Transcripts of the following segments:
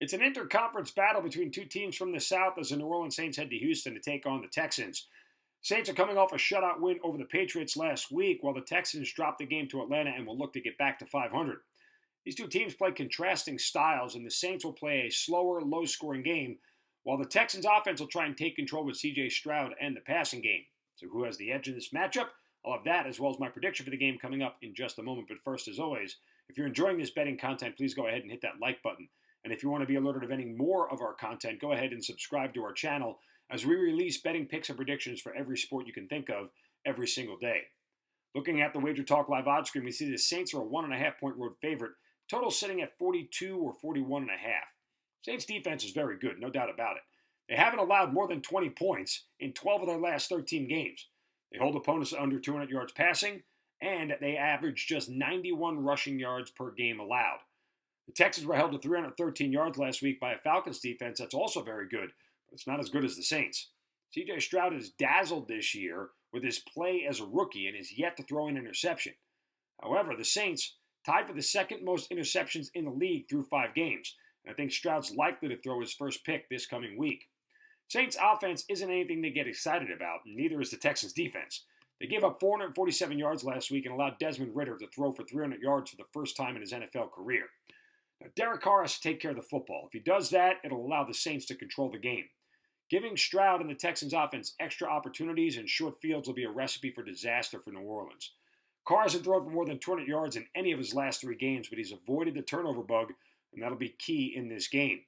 It's an interconference battle between two teams from the South as the New Orleans Saints head to Houston to take on the Texans. Saints are coming off a shutout win over the Patriots last week, while the Texans dropped the game to Atlanta and will look to get back to 500. These two teams play contrasting styles, and the Saints will play a slower, low-scoring game, while the Texans offense will try and take control with C.J. Stroud and the passing game. So who has the edge in this matchup? I'll have that as well as my prediction for the game coming up in just a moment. But first, as always, if you're enjoying this betting content, please go ahead and hit that like button. And if you want to be alerted of any more of our content, go ahead and subscribe to our channel as we release betting picks and predictions for every sport you can think of every single day. Looking at the Wager Talk Live odds screen, we see the Saints are a 1.5 point road favorite, total sitting at 42 or 41.5. Saints defense is very good, no doubt about it. They haven't allowed more than 20 points in 12 of their last 13 games. They hold opponents to under 200 yards passing, and they average just 91 rushing yards per game allowed. The Texans were held to 313 yards last week by a Falcons defense that's also very good, but it's not as good as the Saints. C.J. Stroud has dazzled this year with his play as a rookie and is yet to throw an interception. However, the Saints tied for the second most interceptions in the league through 5 games, and I think Stroud's likely to throw his first pick this coming week. Saints offense isn't anything to get excited about, and neither is the Texans defense. They gave up 447 yards last week and allowed Desmond Ridder to throw for 300 yards for the first time in his NFL career. Now, Derek Carr has to take care of the football. If he does that, it'll allow the Saints to control the game. Giving Stroud and the Texans offense extra opportunities and short fields will be a recipe for disaster for New Orleans. Carr hasn't thrown for more than 200 yards in any of his last 3 games, but he's avoided the turnover bug, and that'll be key in this game.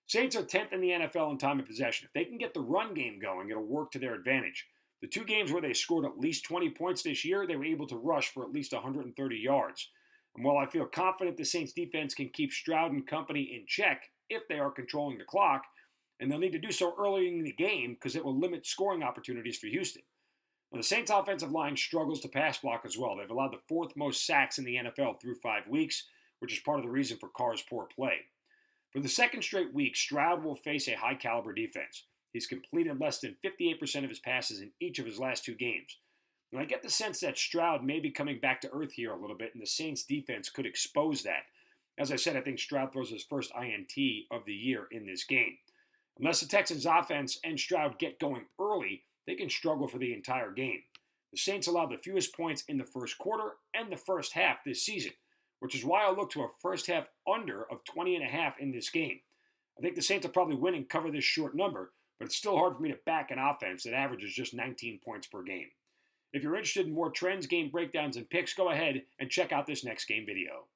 Saints are 10th in the NFL in time of possession. If they can get the run game going, it'll work to their advantage. The 2 games where they scored at least 20 points this year, they were able to rush for at least 130 yards. And while I feel confident the Saints defense can keep Stroud and company in check if they are controlling the clock, and they'll need to do so early in the game because it will limit scoring opportunities for Houston. Now, the Saints offensive line struggles to pass block as well. They've allowed the 4th most sacks in the NFL through 5 weeks, which is part of the reason for Carr's poor play. For the second straight week, Stroud will face a high-caliber defense. He's completed less than 58% of his passes in each of his last 2 games. And I get the sense that Stroud may be coming back to earth here a little bit, and the Saints defense could expose that. As I said, I think Stroud throws his first INT of the year in this game. Unless the Texans offense and Stroud get going early, they can struggle for the entire game. The Saints allowed the fewest points in the first quarter and the first half this season, which is why I'll look to a first half under of 20.5 in this game. I think the Saints will probably win and cover this short number, but it's still hard for me to back an offense that averages just 19 points per game. If you're interested in more trends, game breakdowns, and picks, go ahead and check out this next game video.